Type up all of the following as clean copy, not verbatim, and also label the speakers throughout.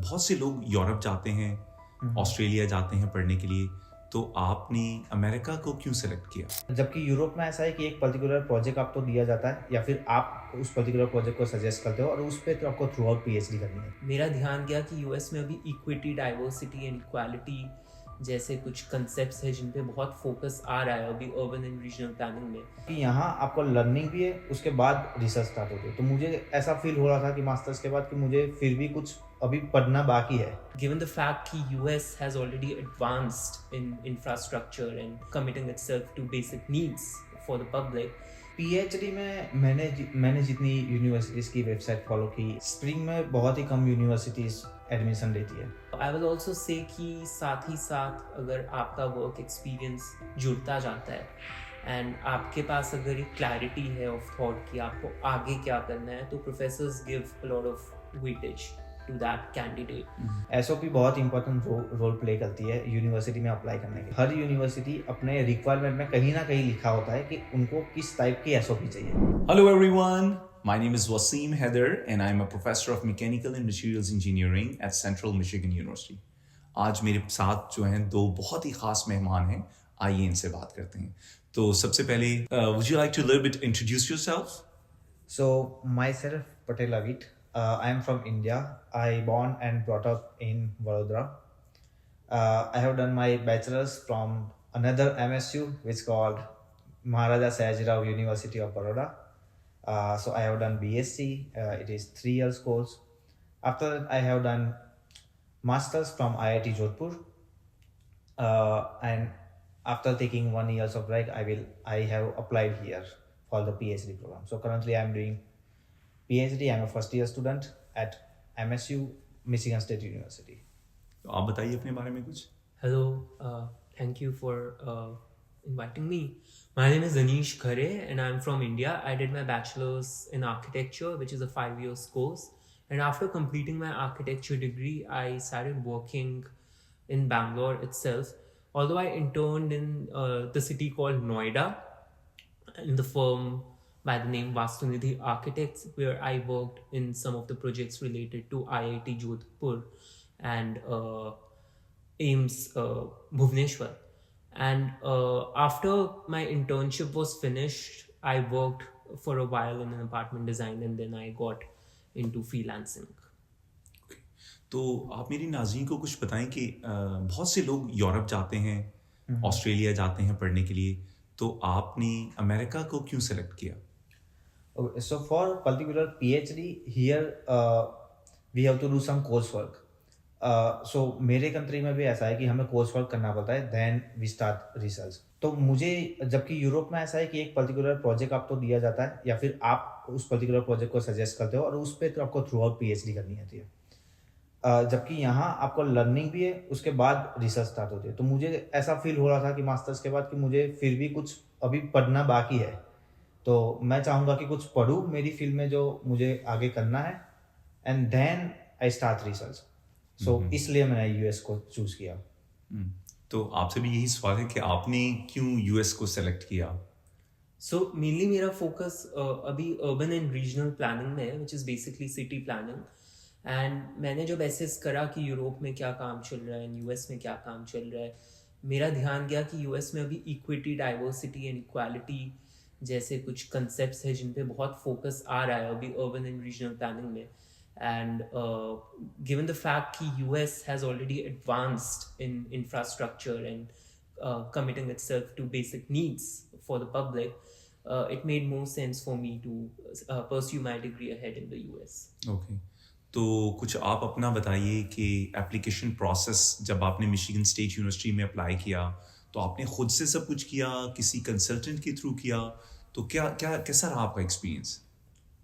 Speaker 1: बहुत से लोग यूरोप जाते हैं, ऑस्ट्रेलिया जाते हैं पढ़ने के लिए, तो आपने अमेरिका को क्यों सेलेक्ट किया?
Speaker 2: जबकि यूरोप में ऐसा है कि एक पर्टिकुलर प्रोजेक्ट आपको दिया जाता है या फिर आप उस पर्टिकुलर प्रोजेक्ट को सजेस्ट करते हो और उस पे तो आपको थ्रू आउट पीएचडी करनी है।
Speaker 3: मेरा ध्यान गया कि यूएस में अभी इक्विटी, डाइवर्सिटी एंड इक्वालिटी जैसे कुछ कंसेप्ट्स हैं जिन पे बहुत फोकस आ रहा है अभी अर्बन एंड रीजनल प्लानिंग में।
Speaker 2: कि यहाँ आपको लर्निंग भी है, उसके बाद रिसर्च स्टार्ट होती है। तो मुझे ऐसा फील हो रहा था कि मास्टर्स के बाद कि मुझे फिर भी कुछ अभी पढ़ना बाकी है।
Speaker 3: Given the fact कि US has already advanced in infrastructure and committing itself to basic needs for the public,
Speaker 2: PhD में मैंने जितनी यूनिवर्सिटीज़ की वेबसाइट फॉलो की, स्प्रिंग में बहुत ही कम यूनिवर्सिटीज़ एडमिशन लेती है।
Speaker 3: I will also say कि साथ ही साथ अगर आपका वर्क एक्सपीरियंस जुड़ता जाता है एंड आपके पास अगर एक क्लैरिटी है ऑफ थॉट कि आपको आगे क्या करना है, तो professors give a lot of weightage to that candidate.
Speaker 2: SOP बहुत इंपॉर्टेंट रोल प्ले करती है यूनिवर्सिटी में अप्लाई करने के। हर यूनिवर्सिटी अपने रिक्वायरमेंट में कहीं ना कहीं लिखा होता है कि उनको किस टाइप की एसओपी चाहिए।
Speaker 1: Hello everyone, my name is Wasim Haider and I'm a professor of mechanical and materials engineering at Central Michigan University. आज मेरे साथ जो हैं दो बहुत ही खास मेहमान हैं, आइए इनसे बात करते हैं। तो सबसे पहले would you like to a little bit introduce yourself?
Speaker 2: So myself Patel Avit. I am from India. I born and brought up in Vadodara. I have done my bachelor's from another MSU which called Maharaja Sayajirao University of Baroda. So I have done BSc. It is 3 years course. After that, I have done masters from IIT Jodhpur. And after taking 1 year of break, I have applied here for the PhD program. So currently, I am doing PhD. I'm a first year student at MSU, Michigan State University.
Speaker 1: तो आप बताइए अपने बारे में कुछ।
Speaker 3: Hello, thank you for inviting me. My name is Anish Khare and I'm from India. I did my bachelor's in architecture, which is a 5 year course. And after completing my architecture degree, I started working in Bangalore itself. Although I interned in the city called Noida in the firm by the name Vastunidhi Architects, where I worked in some of the projects related to IIT Jodhpur and AIIMS Bhubaneswar. And after my internship was finished, I worked for a while in an apartment design and then I got into freelancing.
Speaker 1: तो आप मेरी नाज़रीन को कुछ बताएं कि बहुत से लोग यूरोप जाते हैं, ऑस्ट्रेलिया जाते हैं पढ़ने के लिए, तो आपने अमेरिका को क्यों सेलेक्ट किया?
Speaker 2: Okay, so for particular PhD here, we have to do some coursework. So मेरे कंट्री में भी ऐसा है कि हमें कोर्स वर्क करना पड़ता है, देन वी स्टार्ट रिसर्च। तो मुझे, जबकि यूरोप में ऐसा है कि एक पर्टिकुलर प्रोजेक्ट आपको दिया जाता है या फिर आप उस पर्टिकुलर प्रोजेक्ट को सजेस्ट करते हो और उस पे तो आपको थ्रू आउट पीएचडी करनी होती है। जबकि यहाँ आपको लर्निंग भी है, उसके बाद रिसर्च स्टार्ट होती है। तो मुझे ऐसा फील हो रहा था कि मास्टर्स के बाद कि मुझे फिर भी कुछ अभी पढ़ना बाकी है। तो मैं चाहूँगा कि कुछ पढूं मेरी फील्ड में जो मुझे आगे करना है, and then I start research. So इसलिए मैंने यूएस को चूज किया।
Speaker 1: तो आपसे भी यही सवाल है कि आपने क्यों यूएस को सेलेक्ट किया?
Speaker 3: So mainly मेरा फोकस अभी अर्बन एंड रीजनल प्लानिंग में है, which is basically city planning. And मैंने जब एसेस करा कि यूरोप में क्या काम चल रहा है एंड यूएस में क्या काम चल रहा है, मेरा ध्यान गया कि यूएस में अभी इक्विटी, डाइवर्सिटी एंड इक्वालिटी जैसे कुछ कंसेप्ट्स हैं जिन पे बहुत फोकस आ रहा है अभी अर्बन एंड रीजनल प्लानिंग में। एंड गिवन द फैक्ट कि US has already advanced in infrastructure and committing itself to basic needs for the public, it made more sense for me to pursue my degree ahead in the US.
Speaker 1: Okay. तो कुछ आप अपना बताइए कि application process, जब आपने Michigan State university में apply किया तो आपने खुद से सब कुछ किया, किसी कंसल्टेंट के थ्रू किया, तो कैसा रहा आपका एक्सपीरियंस?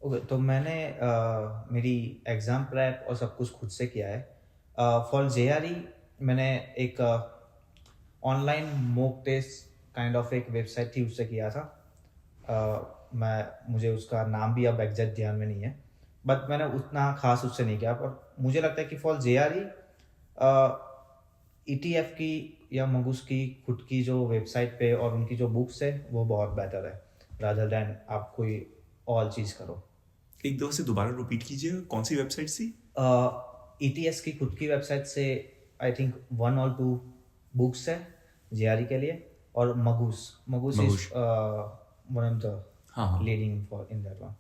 Speaker 2: ओके, तो मैंने मेरी एग्ज़ाम प्रेप और सब कुछ खुद से किया है। फॉर जेआरई मैंने एक online mock test kind of एक वेबसाइट थी, उससे किया था। मुझे उसका नाम भी अब एग्जैक्ट ध्यान में नहीं है, बट मैंने उतना खास उससे नहीं किया। पर मुझे लगता है कि फॉर जेआरई ईटीएफ की या मगुस की खुद की जो वेबसाइट पे और उनकी जो बुक्स है वो बहुत बेटर है, रादर दैन आप कोई और चीज़ करो।
Speaker 1: एक दो से दोबारा रिपीट कीजिए, कौन सी वेबसाइट थी?
Speaker 2: ETS की खुद की वेबसाइट से आई थिंक 1 और 2 बुक्स है JRE के लिए, और मगूस इज
Speaker 1: मगूस।
Speaker 2: वन ऑफ द
Speaker 1: हाँ हाँ।
Speaker 2: Leading for in that one.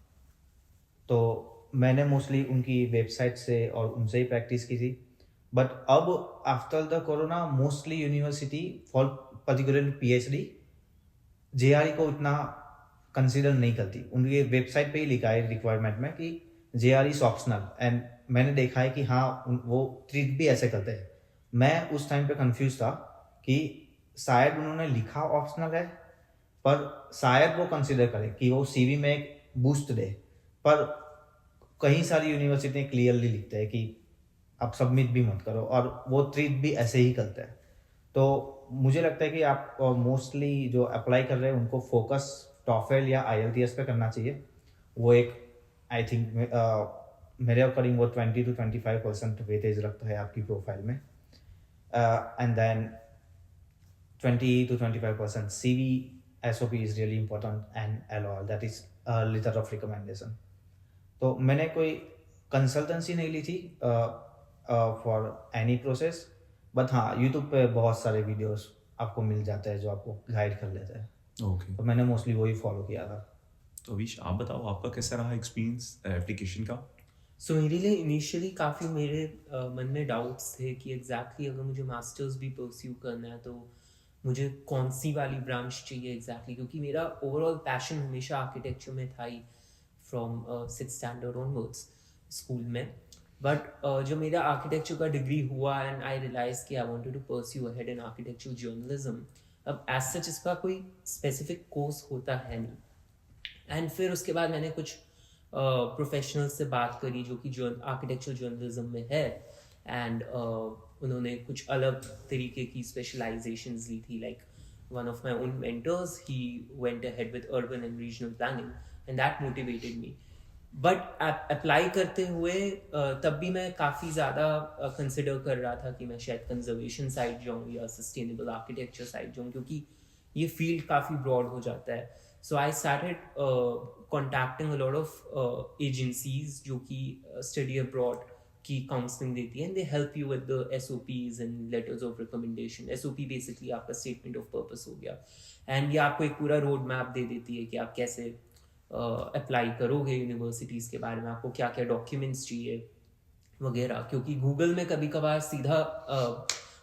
Speaker 2: तो मैंने मोस्टली उनकी वेबसाइट से और उनसे ही प्रैक्टिस की थी। बट अब after the corona mostly university for particularly PhD JRE को इतना कंसिडर नहीं करती। उनकी वेबसाइट पे ही लिखा है रिक्वायरमेंट में कि JRE इज ऑप्शनल, एंड मैंने देखा है कि हाँ वो ट्रीट भी ऐसे करते हैं। मैं उस टाइम पे कंफ्यूज था कि शायद उन्होंने लिखा ऑप्शनल है, पर शायद वो कंसिडर करे कि वो CV में एक बूस्ट दे, पर कई सारी यूनिवर्सिटी क्लियरली लिखते हैं कि आप सबमिट भी मत करो, और वो ट्रीट भी ऐसे ही करते हैं। तो मुझे लगता है कि आप मोस्टली जो अप्लाई कर रहे हैं उनको फोकस TOEFL या IELTS पे करना चाहिए। वो एक आई थिंक मेरे अकॉर्डिंग वो 20 to 25% वेटेज रखता है आपकी प्रोफाइल में, and then 20 to 25% CV SOP is really important, and LOL that is a letter of recommendation। तो मैंने कोई कंसल्टेंसी नहीं ली थी फॉर एनी प्रोसेस, बट हाँ यूट्यूब पे बहुत सारे वीडियोस आपको मिल जाते हैं जो आपको गाइड कर लेते हैं।
Speaker 1: ओके।
Speaker 2: तो मैंने मोस्टली वही फॉलो किया था।
Speaker 1: तो अविश आप बताओ आपका कैसा रहा एक्सपीरियंस एप्लीकेशन का?
Speaker 3: सो मेरे लिए इनिशियली काफ़ी मेरे मन में डाउट्स थे कि एग्जैक्टली अगर मुझे मास्टर्स भी परस्यू करना है तो मुझे कौन सी वाली ब्रांच चाहिए एग्जैक्टली, क्योंकि मेरा ओवरऑल पैशन हमेशा आर्किटेक्चर में था ही from 6th standard onwards school में। बट जब मेरा आर्किटेक्चर का डिग्री हुआ एंड आई रियलाइज कि I wanted to pursue ahead in architecture journalism, अब एज सच इसका कोई स्पेसिफिक कोर्स होता है नहीं। एंड फिर उसके बाद मैंने कुछ प्रोफेशनल से बात करी जो कि आर्किटेक्चर जर्नलिज्म में है, एंड उन्होंने कुछ अलग तरीके की स्पेशलाइजेशंस ली थी। Like one of my own mentors he went ahead with urban and regional planning and that motivated me. But apply करते हुए तब भी मैं काफ़ी ज़्यादा कंसिडर कर रहा था कि मैं शायद कंजर्वेशन साइड जाऊँ या सस्टेनेबल आर्किटेक्चर साइड जाऊँ, क्योंकि ये फील्ड काफ़ी ब्रॉड हो जाता है। So I started contacting a lot of agencies जो कि स्टडी अब्रॉड की काउंसलिंग देती है, and they help you with the SOPs and letters of recommendation. SOP basically आपका स्टेटमेंट ऑफ पर्पस हो गया, एंड ये आपको एक पूरा रोड मैप दे देती है कि आप कैसे अप्लाई करोगे यूनिवर्सिटीज़ के बारे में, आपको क्या क्या डॉक्यूमेंट्स चाहिए वगैरह। क्योंकि गूगल में कभी कभार सीधा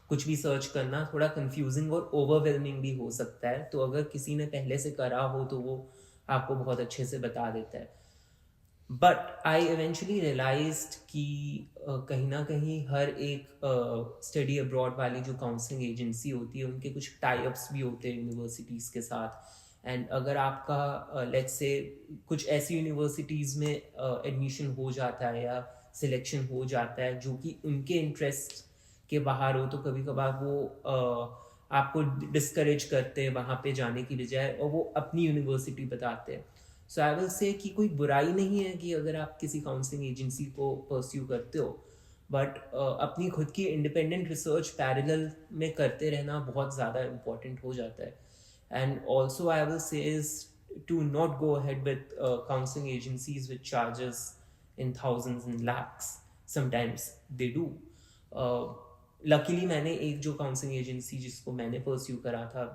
Speaker 3: कुछ भी सर्च करना थोड़ा कंफ्यूजिंग और ओवरवेलमिंग भी हो सकता है, तो अगर किसी ने पहले से करा हो तो वो आपको बहुत अच्छे से बता देता है। बट आई इवेंचुअली रियलाइज्ड कि कहीं ना कहीं हर एक स्टडी अब्रॉड वाली जो काउंसलिंग एजेंसी होती है उनके कुछ टाई-अप्स भी होते हैं यूनिवर्सिटीज़ के साथ। एंड अगर आपका लेट्स से कुछ ऐसी यूनिवर्सिटीज़ में एडमिशन हो जाता है या सिलेक्शन हो जाता है जो कि उनके इंटरेस्ट के बाहर हो, तो कभी कभार वो आपको डिस्करेज करते हैं वहाँ पे जाने की बजाय, और वो अपनी यूनिवर्सिटी बताते हैं। सो आई विल से कि कोई बुराई नहीं है कि अगर आप किसी काउंसलिंग एजेंसी को परस्यू करते हो, बट अपनी खुद की इंडिपेंडेंट रिसर्च पैरेलल में करते रहना बहुत ज़्यादा इम्पोर्टेंट हो जाता है। And also I will say is to not go ahead with counseling agencies with charges in thousands and lakhs. Sometimes they do. Luckily मैंने एक जो काउंसलिंग एजेंसी जिसको मैंने परस्यू करा था,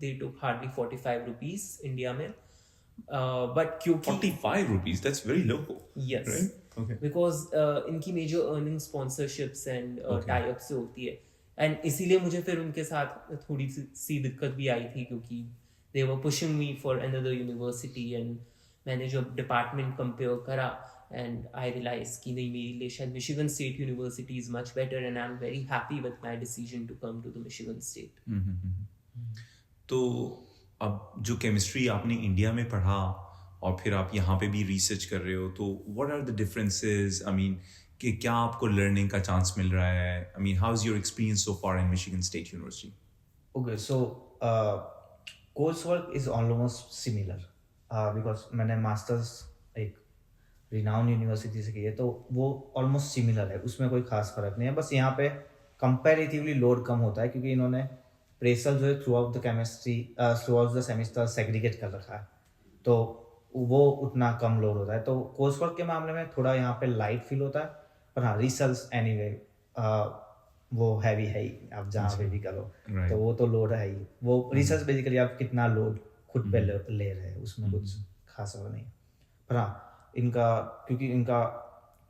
Speaker 3: they took hardly 45 rupees India में, but क्योंकि
Speaker 1: 45 rupees, that's very low.
Speaker 3: yes,
Speaker 1: right? Okay.
Speaker 3: because इनकी major earning sponsorships and
Speaker 1: Okay.
Speaker 3: Tie up से होती है, एंड इसीलिए मुझे फिर उनके साथ थोड़ी सी दिक्कत भी आई थी, क्योंकि they were pushing me for another university. And मैंने जब डिपार्टमेंट कंपेयर करा एंड आई रियलाइज कि नहीं, मेरे लिए शायद Michigan State University is much better, and I am very happy with my decision to come to the Michigan State.
Speaker 1: तो अब जो केमिस्ट्री आपने इंडिया में पढ़ा और फिर आप यहाँ पे भी रिसर्च कर रहे हो, तो what are the differences? I mean कि क्या आपको लर्निंग का चांस मिल रहा है? I mean how is your experience so far in Michigan State University?
Speaker 2: Okay, so coursework is almost similar because मैंने मास्टर्स एक रिनाउंड यूनिवर्सिटी से की है, तो वो ऑलमोस्ट सिमिलर है, उसमें कोई खास फर्क नहीं है। बस यहाँ पे कंपैरेटिवली लोड कम होता है क्योंकि इन्होंने प्रेशर जो है through out the chemistry through out the semester segregate कर रखा है, तो वो उतना कम लोड होता है। तो कोर्स वर्क के मामले में थोड़ा यहाँ पे लाइट फील होता है, पर हाँ रिसर्च एनीवे वो हैवी है ही, आप जहाँ पे भी करो
Speaker 1: Right.
Speaker 2: तो वो तो लोड है ही। वो रिसर्च बेसिकली आप कितना लोड खुद पे ले रहे हैं, उसमें कुछ खास वो नहीं। पर हाँ इनका क्योंकि इनका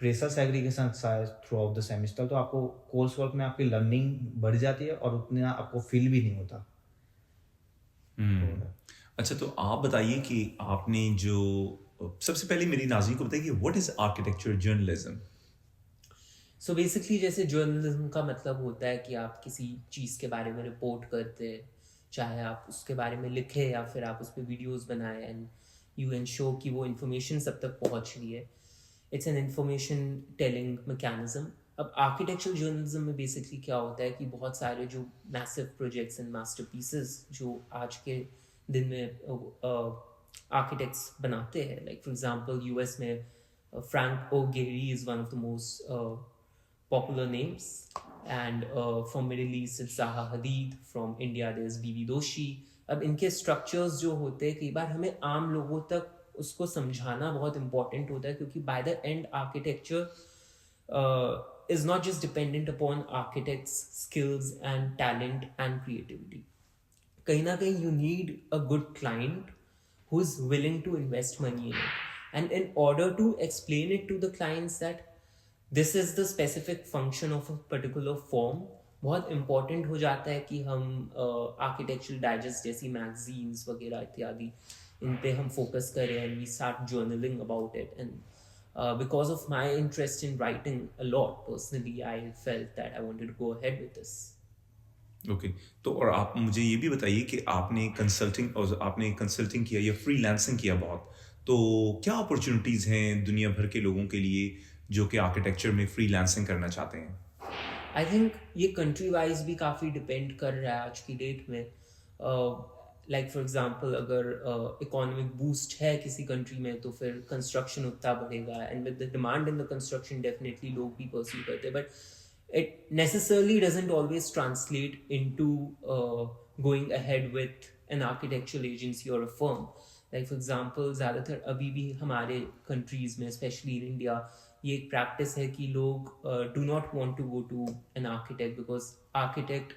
Speaker 2: प्रेशर सेग्रीगेशन अच्छा है थ्रू आउट द सेमिस्टर, तो आपको कोर्स वर्क में आपकी लर्निंग बढ़ जाती है और उतना आपको फील भी नहीं होता।
Speaker 1: अच्छा, तो आप बताइए कि आपने जो सबसे पहले मेरी नाज़रीन को बताइए कि what is architecture journalism.
Speaker 3: So basically जैसे जर्नलिज्म का मतलब होता है कि आप किसी चीज़ के बारे में रिपोर्ट करते हैं, चाहे आप उसके बारे में लिखें या फिर आप उस पर वीडियोज़ बनाएं एंड यू एंश्योर कि वो इन्फॉर्मेशन सब तक पहुंच रही है। It's an information telling mechanism. अब आर्किटेक्चरल जर्नलिज्म में बेसिकली क्या होता है कि बहुत सारे जो मैसिव प्रोजेक्ट्स एंड मास्टरपीसेस जो आज के दिन में आर्किटेक्ट्स बनाते हैं, लाइक फॉर एग्जांपल यूएस में Frank O Gehry is one of the most popular names, and from Middle East it's Zaha Hadid, from India there's BB Doshi। अब इनके स्ट्रक्चर्स जो होते हैं कई बार हमें आम लोगों तक उसको समझाना बहुत इंपॉर्टेंट होता है, क्योंकि by the end architecture is not just dependent upon architects' skills and talent and creativity। कहीं ना कहीं you need a good client who's willing to invest money in it, and in order to explain it to the clients that this is the specific function of a particular firm, बहुत important हो जाता है कि हम architectural digest जैसी magazines वगैरह इत्यादि इन पे हम फोकस करें and we start journaling about it. And because of my interest in writing a lot personally I felt that I wanted to go ahead with this.
Speaker 1: Okay, तो और आप मुझे ये भी बताइए कि आपने कंसल्टिंग किया या फ्रीलांसिंग किया बहुत, तो क्या अपॉर्चुनिटीज़ हैं दुनिया भर के लोगों के लिए जो कि आर्किटेक्चर में फ्रीलांसिंग करना चाहते हैं?
Speaker 3: आई थिंक ये कंट्री वाइज भी काफ़ी डिपेंड कर रहा है आज की डेट में। लाइक फॉर एग्जांपल अगर इकोनॉमिक बूस्ट है किसी कंट्री में तो फिर कंस्ट्रक्शन उतना बढ़ेगा, and with the demand in the construction definitely लोग भी परस्यू करते हैं, but it necessarily doesn't always translate into going ahead with an architectural agency और a firm. Like for example ज़्यादातर अभी भी हमारे कंट्रीज़ में स्पेशली इन इंडिया ये एक प्रैक्टिस है कि लोग do not want to go to an architect because architect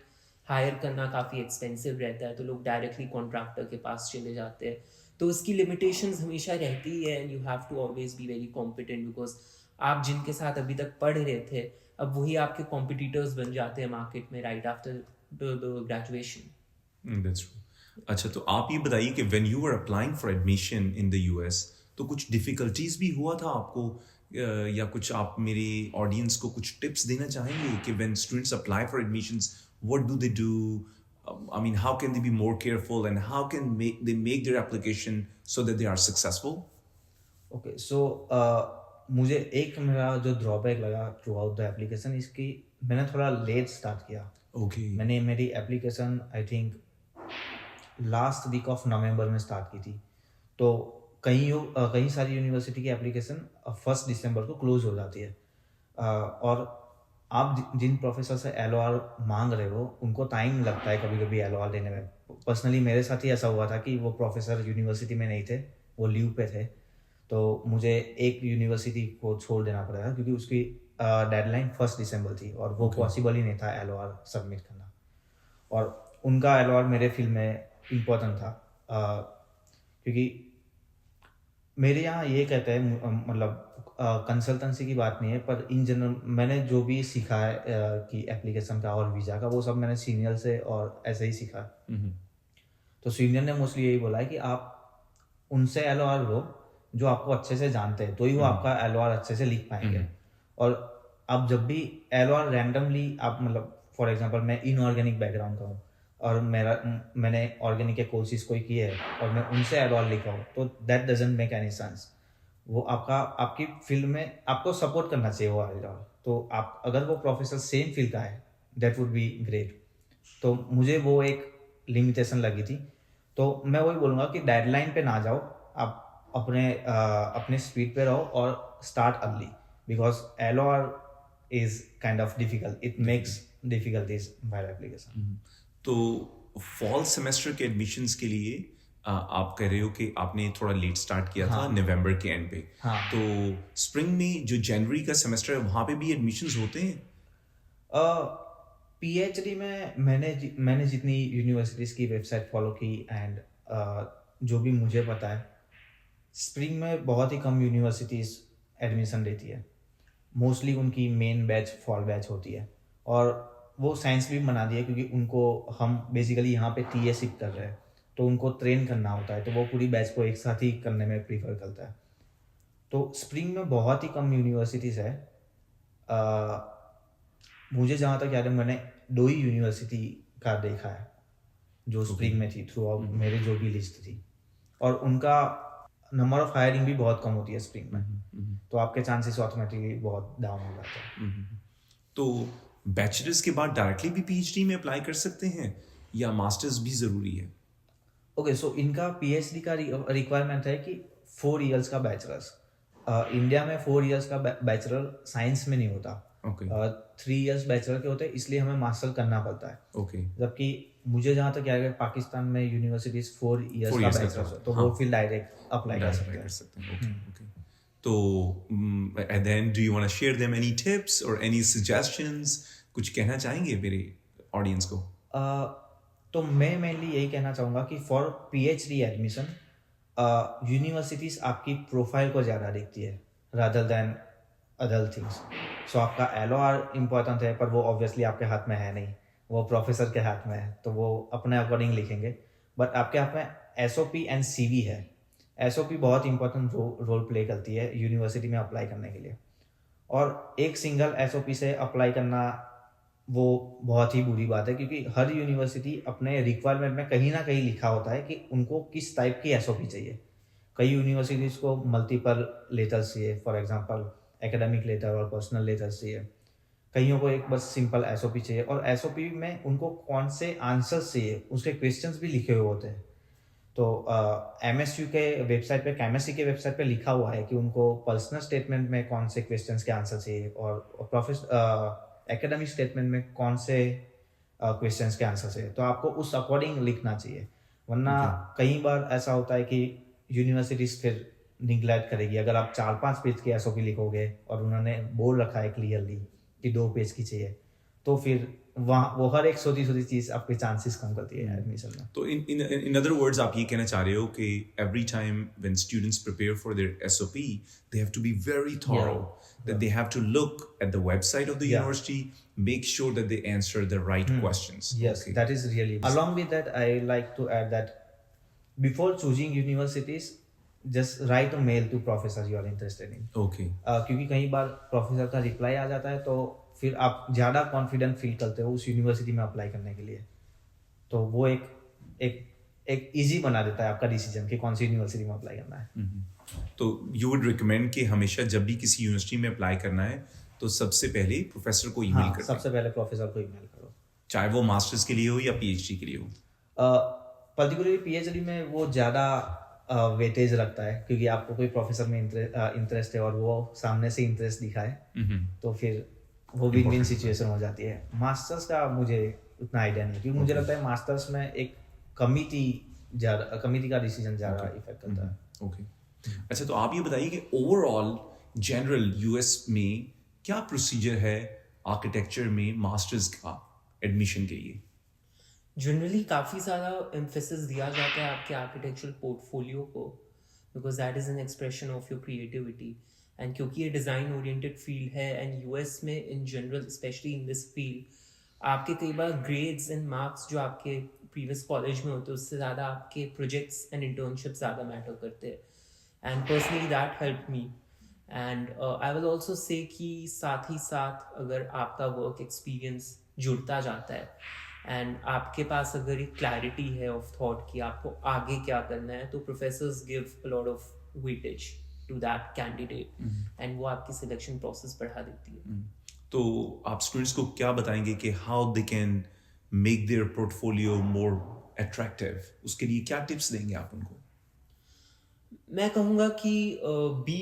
Speaker 3: hire करना काफ़ी एक्सपेंसिव रहता है, तो लोग डायरेक्टली कॉन्ट्रैक्टर के पास चले जाते हैं। तो उसकी लिमिटेशंस हमेशा रहती ही है, and you have to always be very competent because आप जिनके साथ अभी तक पढ़ रहे थे अब वही आपके कॉम्पिटिटर्स बन जाते हैं मार्केट में right after the graduation.
Speaker 1: That's true. अच्छा, तो आप ये बताइए कि when you were applying for admission in the US तो कुछ डिफिकल्टीज भी हुआ था आपको, या कुछ आप मेरे ऑडियंस को कुछ टिप्स देना चाहेंगे कि when students apply for admissions what do they do? I mean, how can they be more careful and how can they make their application so that they are successful?
Speaker 2: Okay, so मुझे एक मेरा जो drawback लगा through out the application इसकी, मैंने थोड़ा let start किया।
Speaker 1: Okay.
Speaker 2: मैंने मेरी application I think last week of November में स्टार्ट की थी, तो कई सारी यूनिवर्सिटी की एप्लीकेशन 1 दिसंबर को क्लोज हो जाती है, और आप जिन प्रोफेसर से LOR मांग रहे हो उनको टाइम लगता है कभी कभी LOR लेने में। पर्सनली मेरे साथ ही ऐसा हुआ था कि वो प्रोफेसर यूनिवर्सिटी में नहीं थे, वो लीव पे थे, तो मुझे एक यूनिवर्सिटी को छोड़ देना पड़ा क्योंकि उसकी डेडलाइन 1 दिसंबर थी और वो पॉसिबल ही नहीं था LOR सबमिट करना, और उनका LOR मेरे फील्ड में इम्पोर्टेंट था, क्योंकि मेरे यहाँ ये कहते हैं, मतलब कंसल्टेंसी की बात नहीं है पर इन जनरल मैंने जो भी सीखा है कि एप्लीकेशन का और वीज़ा का वो सब मैंने सीनियर से और ऐसे ही सीखा है। तो सीनियर ने मोस्टली यही बोला है कि आप उनसे LOR लो जो आपको अच्छे से जानते हैं, तो ही वो आपका LOR अच्छे से लिख पाएंगे। और आप जब भी LOR रैंडमली आप, मतलब फॉर एग्जांपल मैं इनऑर्गेनिक बैकग्राउंड का हूँ और मैंने ऑर्गेनिक के कोर्सेज कोई किए हैं और मैं उनसे LOR लिखा हूँ, तो that doesn't make any sense. वो आपकी फील्ड में आपको सपोर्ट करना चाहिए वो LOR, तो आप अगर वो प्रोफेसर सेम फील्ड का है दैट वुड बी ग्रेट। तो मुझे वो एक लिमिटेशन लगी थी, तो मैं वही बोलूँगा कि डेडलाइन पे ना जाओ, आप अपने स्पीड पे रहो और start early, because LOR is kind of difficult, it makes difficulties while application.
Speaker 1: तो फॉल सेमेस्टर के एडमिशन्स के लिए आप कह रहे हो कि आपने थोड़ा लेट स्टार्ट किया था
Speaker 2: हाँ।
Speaker 1: नवंबर के एंड पे,
Speaker 2: हाँ।
Speaker 1: तो स्प्रिंग में जो जनवरी का सेमेस्टर है वहाँ पे भी एडमिशन्स होते हैं?
Speaker 2: पीएचडी में मैंने जितनी यूनिवर्सिटीज़ की वेबसाइट फॉलो की एंड जो भी मुझे पता है, स्प्रिंग में बहुत ही कम यूनिवर्सिटीज़ एडमिशन लेती है। मोस्टली उनकी मेन बैच फॉल बैच होती है, और वो साइंस भी बना दिया क्योंकि उनको हम बेसिकली यहाँ पे टीए शिफ्ट कर रहे हैं, तो उनको ट्रेन करना होता है, तो वो पूरी बैच को एक साथ ही करने में प्रीफर करता है। तो स्प्रिंग में बहुत ही कम यूनिवर्सिटीज़ है। मुझे जहाँ तक याद है, मैंने 2 ही यूनिवर्सिटी का देखा है जो स्प्रिंग में थी थ्रू आउट मेरे जो भी लिस्ट थी, और उनका नंबर ऑफ हायरिंग भी बहुत कम होती है स्प्रिंग में, तो आपके चांसेस ऑटोमेटिकली बहुत डाउन हो जाते हैं।
Speaker 1: तो बैचलर्स के बाद डायरेक्टली भी पीएचडी में अप्लाई कर सकते हैं या मास्टर्स भी ज़रूरी है?
Speaker 2: ओके, सो इनका पीएचडी का रिक्वायरमेंट है कि 4 इयर्स का बैचलर्स। इंडिया में 4 इयर्स का बैचलर साइंस में नहीं होता,
Speaker 1: ओके
Speaker 2: 3 इयर्स बैचलर के होते हैं, इसलिए हमें मास्टर करना पड़ता है।
Speaker 1: ओके
Speaker 2: जबकि मुझे जहाँ तक याद है, पाकिस्तान में यूनिवर्सिटीज 4 इयर्स
Speaker 1: 4
Speaker 2: का
Speaker 1: years का
Speaker 2: बैचलर
Speaker 1: था,
Speaker 2: तो
Speaker 1: हाँ।
Speaker 2: वो फिर डायरेक्ट अप्लाई कर सकते
Speaker 1: कर
Speaker 2: हैं।
Speaker 1: सकते हैं। ओके ओके तो and then do you want to share them any tips or any suggestions? कुछ कहना चाहेंगे मेरे ऑडियंस को?
Speaker 2: तो मैं मेनली यही कहना चाहूँगा कि फॉर पीएचडी एडमिशन यूनिवर्सिटीज़ आपकी प्रोफाइल को ज़्यादा देखती है रादर दैन अदर थिंग्स। सो आपका एलओआर इम्पोर्टेंट है, पर वो ऑब्वियसली आपके हाथ में है नहीं, वो प्रोफेसर के हाथ में है, तो वो अपने अकॉर्डिंग लिखेंगे। बट आपके हाथ में एसओपी एंड सीवी है। एसओपी बहुत इंपॉर्टेंट रोल प्ले करती है यूनिवर्सिटी में अप्लाई करने के लिए, और एक सिंगल एसओपी से अप्लाई करना वो बहुत ही बुरी बात है, क्योंकि हर यूनिवर्सिटी अपने रिक्वायरमेंट में कहीं ना कहीं लिखा होता है कि उनको किस टाइप की एसओपी चाहिए। कई यूनिवर्सिटीज़ को मल्टीपल लेटर्स चाहिए, फॉर एग्जांपल एकेडमिक लेटर और पर्सनल लेटर्स चाहिए। कईयों को एक बस सिंपल एसओपी चाहिए, और एसओपी में उनको कौन से आंसर्स चाहिए उसके क्वेश्चंस भी लिखे हुए होते हैं। तो एमएसयू के वेबसाइट पे, केमिस्ट्री के वेबसाइट पे लिखा हुआ है कि उनको पर्सनल स्टेटमेंट में कौन से क्वेश्चंस के आंसर चाहिए, और एकेडमिक स्टेटमेंट में कौन से क्वेश्चंस के आंसर चाहिए। तो आपको उस अकॉर्डिंग लिखना चाहिए, वरना कई बार ऐसा होता है कि यूनिवर्सिटीज फिर निगलेक्ट करेगी। अगर आप 4-5 पेज की एसओपी लिखोगे और उन्होंने बोल रखा है क्लियरली कि 2 पेज की चाहिए, तो फिर वहाँ वो हर एक छोटी छोटी चीज़ आपके चांसेस कम करती है एडमिशन में।
Speaker 1: तो in other words आप ये कहना चाह रहे हो कि every time when students prepare for their SOP they have to be very thorough, that they have to look at the website of the
Speaker 2: Yeah.
Speaker 1: university, make sure that they answer the right questions.
Speaker 2: Yes,
Speaker 1: Okay.
Speaker 2: that is really. Along with that, I like to add that before choosing universities, just write a mail to professor you are interested in.
Speaker 1: Okay.
Speaker 2: क्योंकि कई बार professor का reply आ जाता है, तो फिर आप ज़्यादा confident feel करते हो उस यूनिवर्सिटी में अप्लाई करने के लिए, तो वो एक इजी बना देता है आपका डिसीजन कि कौन सी यूनिवर्सिटी में अप्लाई करना है।
Speaker 1: तो you would recommend कि हमेशा जब भी किसी यूनिवर्सिटी में अप्लाई करना है तो सबसे पहले प्रोफेसर को ईमेल
Speaker 2: हाँ,
Speaker 1: करें,
Speaker 2: सबसे पहले प्रोफेसर को ईमेल करो,
Speaker 1: चाहे वो मास्टर्स के लिए हो या पीएचडी के लिए हो।
Speaker 2: पर्टिकुलरली पीएचडी में वो ज़्यादा वेटेज रखता है, क्योंकि आपको कोई प्रोफेसर में इंटरेस्ट है और वो सामने से इंटरेस्ट दिखाए, तो फिर वो विन विन सिचुएशन हो जाती है। मास्टर्स का मुझे उतना आइडिया नहीं है, क्योंकि मुझे लगता है मास्टर्स में एक कमिटी का डिसीजन ज़्यादा इफेक्ट करता है।
Speaker 1: ओके अच्छा, तो आप ये बताइए कि ओवरऑल जनरल यूएस में क्या प्रोसीजर है आर्किटेक्चर में मास्टर्स का एडमिशन के लिए?
Speaker 3: जनरली काफ़ी सारा एम्फेसिस दिया जाता है आपके आर्किटेक्चरल पोर्टफोलियो को, because that is an expression of your creativity. And क्योंकि ये डिज़ाइन ओरिएंटेड फील्ड है, एंड यूएस में in general specially in this field आपके कई बार ग्रेड्स एंड मार्क्स जो आपके प्रीवियस कॉलेज में होते हैं उससे ज़्यादा आपके प्रोजेक्ट्स एंड इंटर्नशिप ज़्यादा मैटर करते हैं। And personally that help me. And I will also say कि साथ ही साथ अगर आपका वर्क एक्सपीरियंस जुड़ता जाता है एंड आपके पास अगर एक क्लैरिटी है ऑफ थॉट कि आपको आगे क्या करना है, तो professors give a lot of weightage to that candidate and वो आपकी सिलेक्शन प्रोसेस बढ़ा देती है।
Speaker 1: तो आप स्टूडेंट्स को क्या बताएंगे कि how they can make their portfolio more attractive? उसके लिए क्या टिप्स देंगे आप उनको?
Speaker 3: मैं कहूँगा कि be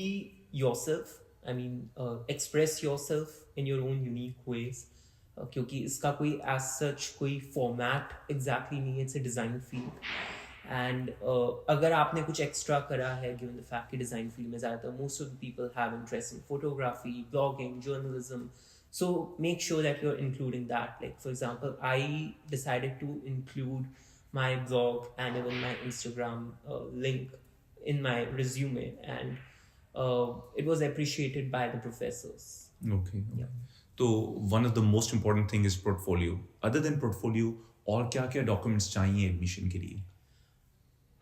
Speaker 3: yourself, I mean express yourself in your own unique ways, क्योंकि इसका कोई एज सच कोई फॉर्मेट एग्जैक्टली नहीं है, it's a design field. And अगर आपने कुछ एक्स्ट्रा करा है गिवन द फैक्ट कि डिज़ाइन फील्ड में ज़्यादातर most of the people have interest in photography, blogging, journalism, so make sure that you're including that. Like for example, I decided to include my blog and even my Instagram link in my resume, and it was appreciated by the professors.
Speaker 1: Okay.
Speaker 3: Yeah.
Speaker 1: तो one of the most important thing is portfolio. Other than portfolio, और क्या क्या documents चाहिए admission के लिए?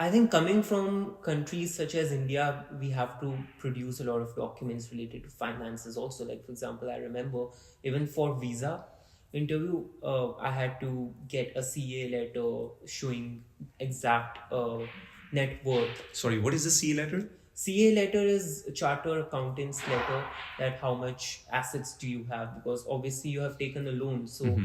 Speaker 3: I think coming from countries such as India, we have to produce a lot of documents related to finances also. Like, for example, I remember even for visa interview, I had to get a CA letter showing exact net worth.
Speaker 1: Sorry, what is the CA letter?
Speaker 3: CA letter is a charter accountant's letter, that how much assets do you have, because obviously you have taken a loan, so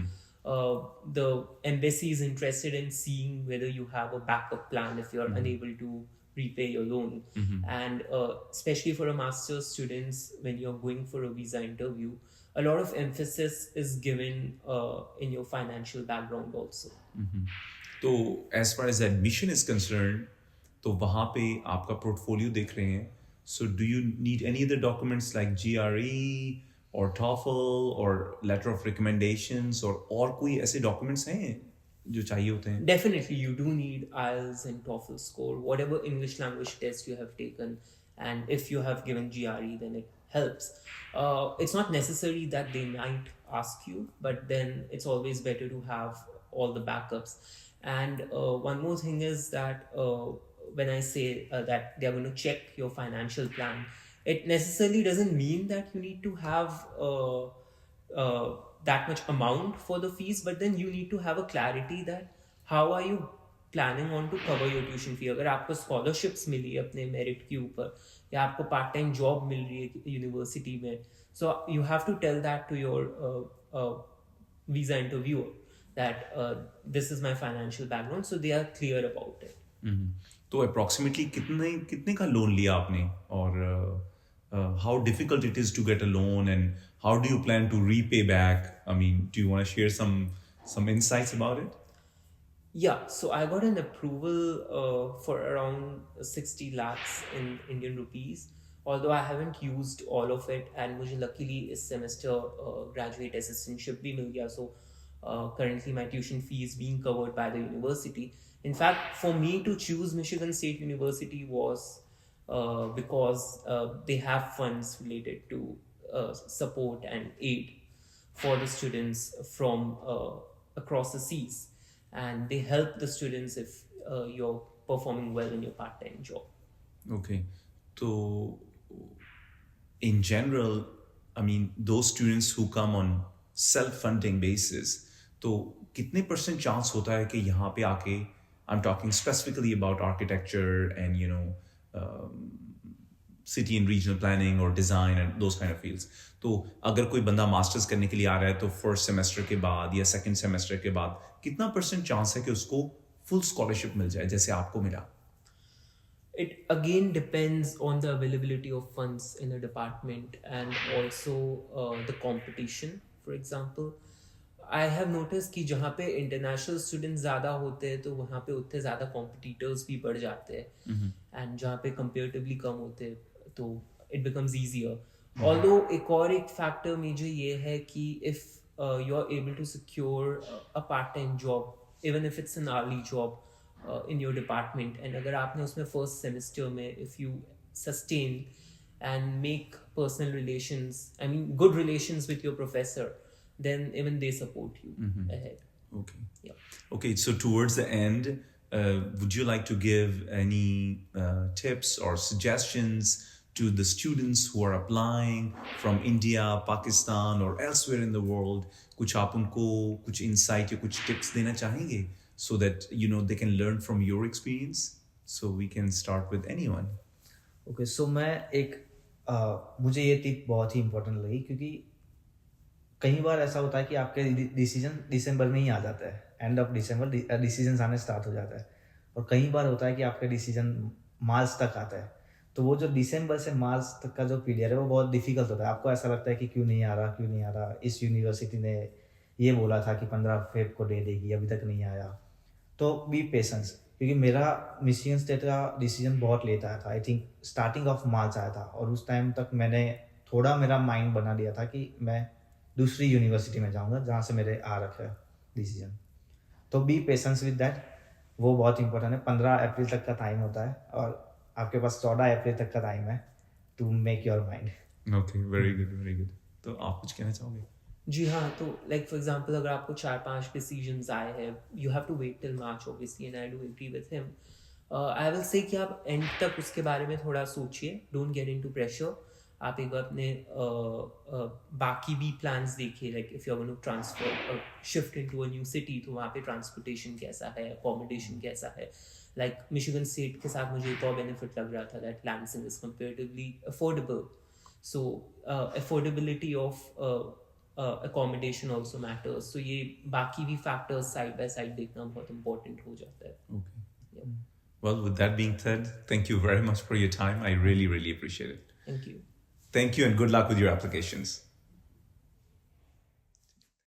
Speaker 3: the embassy is interested in seeing whether you have a backup plan if you're unable to repay your loan. And especially for a master's students, when you're going for a visa interview, a lot of emphasis is given in your financial background also.
Speaker 1: तो as far as admission is concerned, तो वहाँ पे आपका portfolio देख रहे हैं. So do you need any other documents like GRE or TOEFL or letter of recommendations और कोई ऐसे documents हैं जो चाहिए होते हैं?
Speaker 3: Definitely, you do need IELTS and TOEFL score, whatever English language test you have taken, and if you have given GRE, then it helps. It's not necessary that they might ask you, but then it's always better to have all the backups. And one more thing is that when I say that they're going to check your financial plan, it necessarily doesn't mean that you need to have that much amount for the fees, but then you need to have a clarity that how are you planning on to cover your tuition fee. अगर आपको scholarships मिली है अपने merit के ऊपर, या आपको part time job मिल रही है university में, so you have to tell that to your visa interviewer that this is my financial background, so they are clear about it.
Speaker 1: तो approximately कितने का लोन लिया आपने, और how difficult it is to get a loan, and how do you plan to repay back? I mean, do you want to share some insights about it?
Speaker 3: Yeah, so I got an approval for around 60 lakhs in Indian rupees, although I haven't used all of it, and मुझे luckily इस semester graduate assistantship भी मिल गया, so currently my tuition fee is being covered by the university. In fact, for me to choose Michigan State University was because they have funds related to support and aid for the students from across the seas, and they help the students if you're performing well in your part-time job.
Speaker 1: Okay, so in general, I mean, those students who come on self-funding basis, तो कितने % chance होता है कि यहाँ पे आके, I'm talking specifically about architecture and city and regional planning or design and those kind of fields. तो अगर कोई बंदा मास्टर्स करने के लिए आ रहा है तो फर्स्ट सेमेस्टर के बाद या सेकंड सेमेस्टर के बाद कितना % चांस है कि उसको फुल स्कॉलरशिप मिल जाए जैसे आपको मिला?
Speaker 3: It again depends on the availability of funds in a department, and also the competition. For example, I have noticed कि जहाँ पे international students ज़्यादा होते हैं तो वहाँ पे उतने ज़्यादा competitors भी बढ़ जाते हैं, and जहाँ पे comparatively कम होते हैं तो it becomes easier. Although एक factor major ये है कि if you're able to secure a part-time job, even if it's an hourly job in your department, and अगर आपने उसमें first semester में if you sustain and make personal relations, I mean good relations with your professor, then even they support you ahead.
Speaker 1: Okay.
Speaker 3: Yeah.
Speaker 1: Okay, so towards the end, would you like to give any tips or suggestions to the students who are applying from India, Pakistan or elsewhere in the world? कुछ आप उनको कुछ insight या कुछ tips देना चाहेंगे so that they can learn from your experience? So we can start with anyone.
Speaker 2: Okay, so मैं एक मुझे ये टिप बहुत ही इम्पोर्टेंट लगी, क्योंकि कई बार ऐसा होता है कि आपके डिसीजन दिसंबर में ही आ जाता है, एंड ऑफ दिसंबर डिसीजन आने स्टार्ट हो जाता है, और कई बार होता है कि आपका डिसीजन मार्च तक आता है. तो वो जो दिसंबर से मार्च तक का जो पीरियड है वो बहुत डिफिकल्ट होता है. आपको ऐसा लगता है कि क्यों नहीं आ रहा, इस यूनिवर्सिटी ने ये बोला था कि 15 फेब को दे देगी, अभी तक नहीं आया. तो बी पेशेंस. क्योंकि मेरा मिशिगन स्टेट का डिसीजन बहुत लेट आया था, I think starting of March आया था, और उस टाइम तक मैंने थोड़ा मेरा माइंड बना लिया था कि मैं दूसरी यूनिवर्सिटी में जाऊंगा जहाँ से मेरे आ रखा है डिसीजन। तो बी पेशेंस विद दैट, वो बहुत इंपॉर्टेंट है। 15 अप्रैल तक का टाइम होता है और आपके पास 14 अप्रैल तक का टाइम है to make your mind.
Speaker 1: Okay, very good, very good. तो आप कुछ कहना चाहोगे?
Speaker 3: जी हाँ, तो लाइक फॉर एग्जांपल अगर आपको 4-5 डिसीजंस आए हैं, you have to wait till March obviously, and I do agree with him. I will say कि आप एंड तक उसके बारे में थोड़ा सोचिए, डोंट गेट इनटू प्रेशर। आप एक बार अपने बाकी भी प्लान्स देखिए, like if you are going to transfer shift into a new city, तो वहाँ पे ट्रांसपोर्टेशन कैसा है, अकोमोडेशन कैसा है। लाइक मिशिगन स्टेट के साथ मुझे एक और बेनिफिट लग रहा था that lancing is comparatively affordable, so affordability of accommodation also matters. So ये बाकी भी factors side by side देखना बहुत important हो जाता है.
Speaker 1: Okay.
Speaker 3: Yeah.
Speaker 1: Well, with that being said, thank you very much for your time. I really, really appreciate it.
Speaker 3: Thank you.
Speaker 1: Thank you and good luck with your applications.